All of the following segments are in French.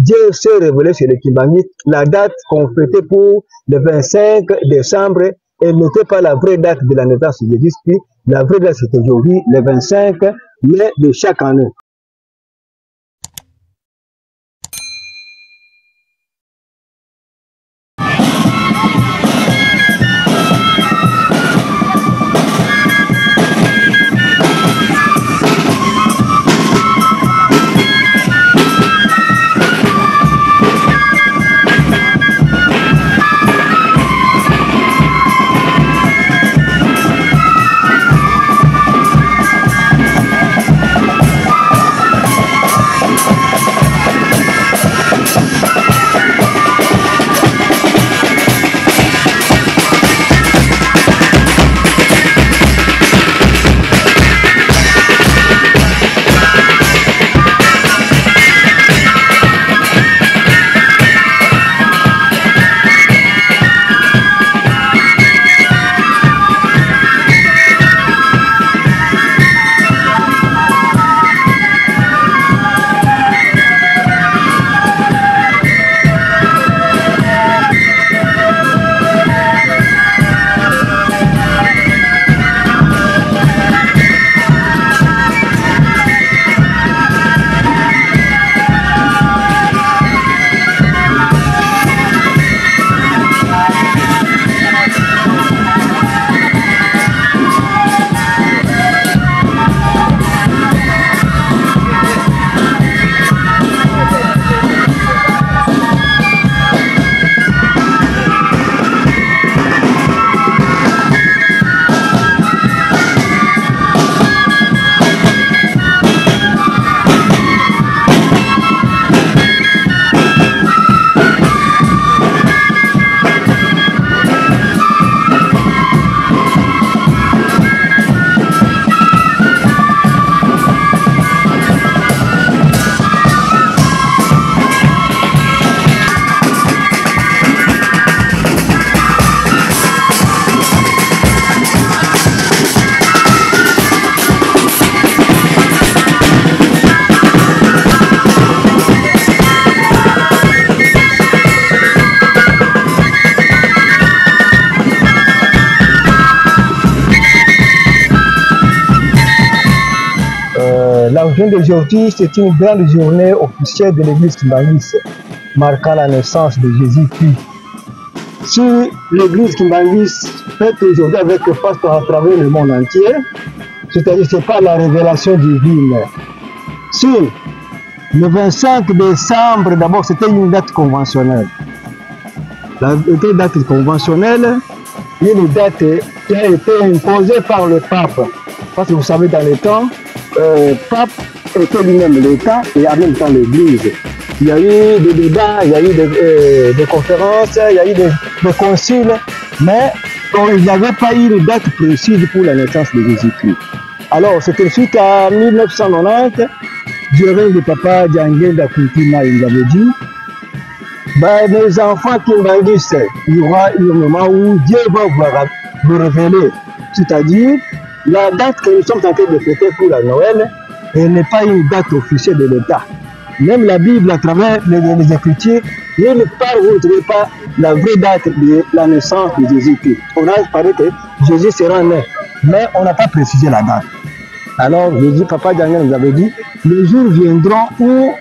Dieu s'est révélé chez les Kimbangi. La date qu'on fêtait pour le 25 décembre, elle n'était pas la vraie date de la naissance de Jésus-Christ. La vraie date, c'était aujourd'hui, le 25 mai de chaque année. La journée d'aujourd'hui, c'est une grande journée officielle de l'église Kimbangis, marquant la naissance de Jésus-Christ. Si l'église Kimbangis fête aujourd'hui avec le pasteur à travers le monde entier, c'est-à-dire que ce n'est pas la révélation divine. Si le 25 décembre, d'abord, c'était une date conventionnelle. La date conventionnelle, une date qui a été imposée par le pape. Parce que vous savez, dans les temps, pape était lui-même l'État et en même temps l'Église. Il y a eu des débats, il y a eu des conférences, il y a eu des conciles, mais il n'y avait pas eu de date précise pour la naissance de Jésus-Christ. Alors, c'est ainsi qu'en 1990, du règne de Papa Djangenda Kuntima, il avait dit, mes enfants Kimbangis, il y aura un moment où Dieu va vous révéler, c'est-à-dire la date que nous sommes en train de fêter pour la Noël, elle n'est pas une date officielle de l'État. Même la Bible, à travers les Écritures, ne part, vous ne trouvez pas la vraie date de la naissance de Jésus-Christ. On a parlé que Jésus sera né, mais on n'a pas précisé la date. Alors, Jésus, Papa Daniel nous avait dit, les jours viendront où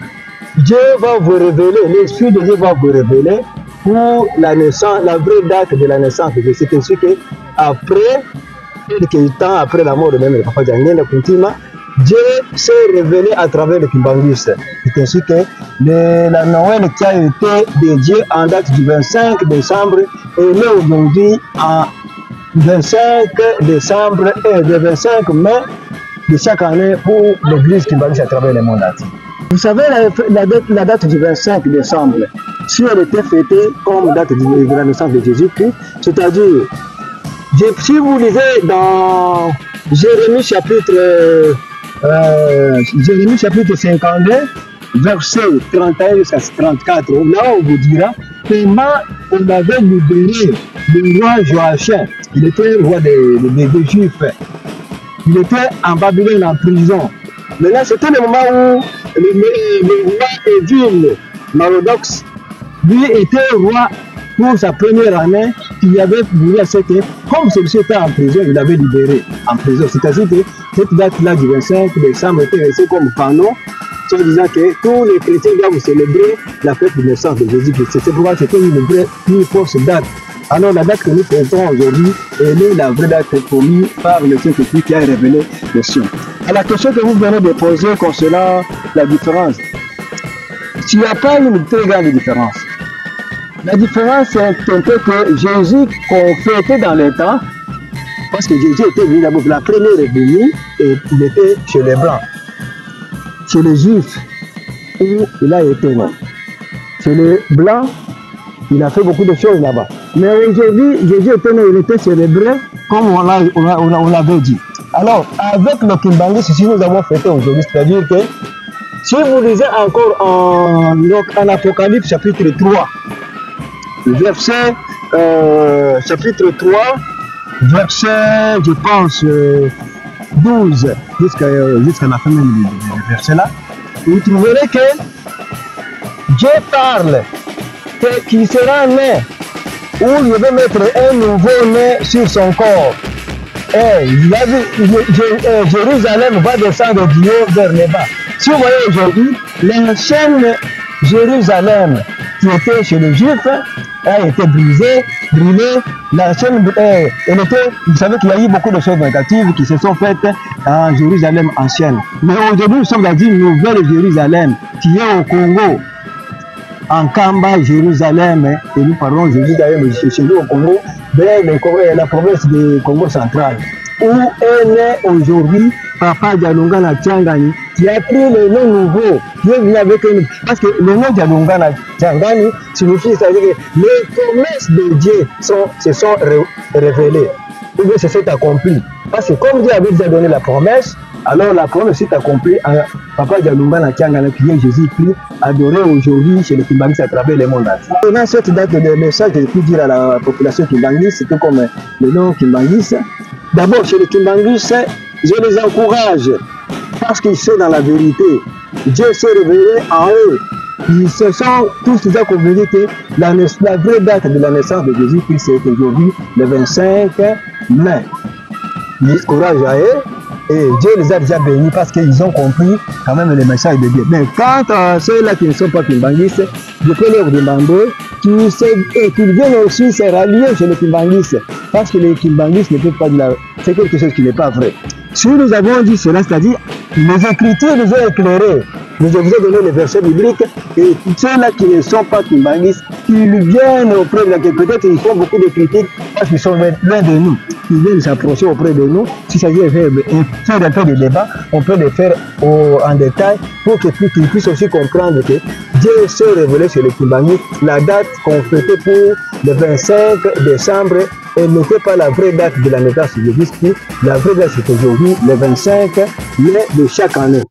Dieu va vous révéler, l'Esprit de Dieu va vous révéler pour la naissance, la vraie date de la naissance de Jésus. C'est ainsi qu'après, quelques temps après la mort de même Papa Djangenda Kuntima, Dieu s'est révélé à travers le Kimbangis. C'est ainsi que la Noël qui a été dédiée en date du 25 décembre est née aujourd'hui en 25 décembre et le 25 mai de chaque année pour l'église Kimbangis à travers le monde entier. Vous savez, la date du 25 décembre, si elle était fêtée comme date de la naissance de Jésus-Christ, c'est-à-dire, si vous lisez dans Jérémie chapitre 52, verset 31 jusqu'à 34, là on vous dira comment on avait libéré le roi Joachim. Il était roi des Juifs. Il était en Babylone en prison. Maintenant, c'était le moment où le roi Édile, Marduk, lui était roi pour sa première année, il avait voulu à ce que, comme celui-ci était en prison, il avait libéré en prison. C'est-à-dire que cette date-là du 25 décembre était restée comme panneau, en disant que tous les chrétiens doivent célébrer la fête de naissance de Jésus-Christ. C'est pourquoi c'était une fausse date. Alors la date que nous fêtons aujourd'hui, elle est la vraie date promise par le Saint-Esprit qui a révélé les cieux. À la question que vous venez de poser concernant la différence, il n'y a pas une très grande différence. La différence, c'est un peu que Jésus qu'on fêtait dans les temps, parce que Jésus était venu d'abord, la première est venue et il était chez les Blancs, chez les Juifs, où il a été né. Chez les Blancs, il a fait beaucoup de choses là-bas. Mais aujourd'hui, Jésus était né, il était célébré comme on l'avait dit. Alors, avec le Kimbangu, ceci nous avons fêté aujourd'hui, c'est-à-dire que si vous lisez encore en Apocalypse chapitre 3, verset chapitre 3, verset, je pense, 12, jusqu'à la fin du verset là, vous trouverez que Dieu parle qu'il sera né, où il veut mettre un nouveau-né sur son corps. Et Jérusalem va descendre du haut vers le bas. Si vous voyez aujourd'hui, l'ancienne Jérusalem qui était chez les Juifs a été brisée, brûlée. L'ancienne, vous savez qu'il y a eu beaucoup de choses négatives qui se sont faites en Jérusalem ancienne. Mais aujourd'hui, nous sommes dans une nouvelle Jérusalem qui est au Congo. En Kamba, Jérusalem, et nous parlons Jérusalem chez nous au Congo, vers la province du Congo central, où est né aujourd'hui Papa Dialungana Tiangani, qui a pris le nom nouveau, qui est venu avec un... Parce que le nom Dialungana Tiangani signifie, c'est-à-dire que les promesses de Dieu se sont révélées, ou bien se sont accomplies. Parce que comme Dieu avait déjà donné la promesse, alors la promesse s'est accomplie à Papa Dialungana Tiangani, qui est Jésus-Christ, adoré aujourd'hui chez les Kimbanguis à travers le monde entier. Dans cette date de message, je peux dire à la population Kimbanguis, c'était comme le nom Kimbanguis. D'abord, chez les Kimbanguis, je les encourage parce qu'ils sont dans la vérité. Dieu s'est révélé en eux. Ils se sont tous déjà convenus que la vraie date de la naissance de Jésus-Christ, c'est aujourd'hui, le 25 mai. Courage à eux. Et Dieu les a déjà bénis parce qu'ils ont compris quand même le message de Dieu. Mais quant à ceux-là qui ne sont pas Kimbanguis, je peux leur demander qu'ils viennent aussi se rallier chez les Kimbanguis. Parce que les Kimbanguis ne peuvent pas dire c'est quelque chose qui n'est pas vrai. Si nous avons dit cela, c'est-à-dire les Écritures nous ont éclairés. Je vous ai donné les versets bibliques et ceux-là qui ne sont pas Kimbanguis, qu'ils viennent auprès de la peut-être ils font beaucoup de critiques parce qu'ils sont loin de nous. Ils viennent s'approcher auprès de nous. S'il s'agit de faire un peu de débat, on peut le faire en détail pour qu'ils puissent aussi comprendre que Dieu s'est révélé sur les Kimbanguis. La date qu'on fêtait pour le 25 décembre et n'était pas la vraie date de la naissance de Jésus-Christ. La vraie date c'est aujourd'hui, le 25 mai de chaque année.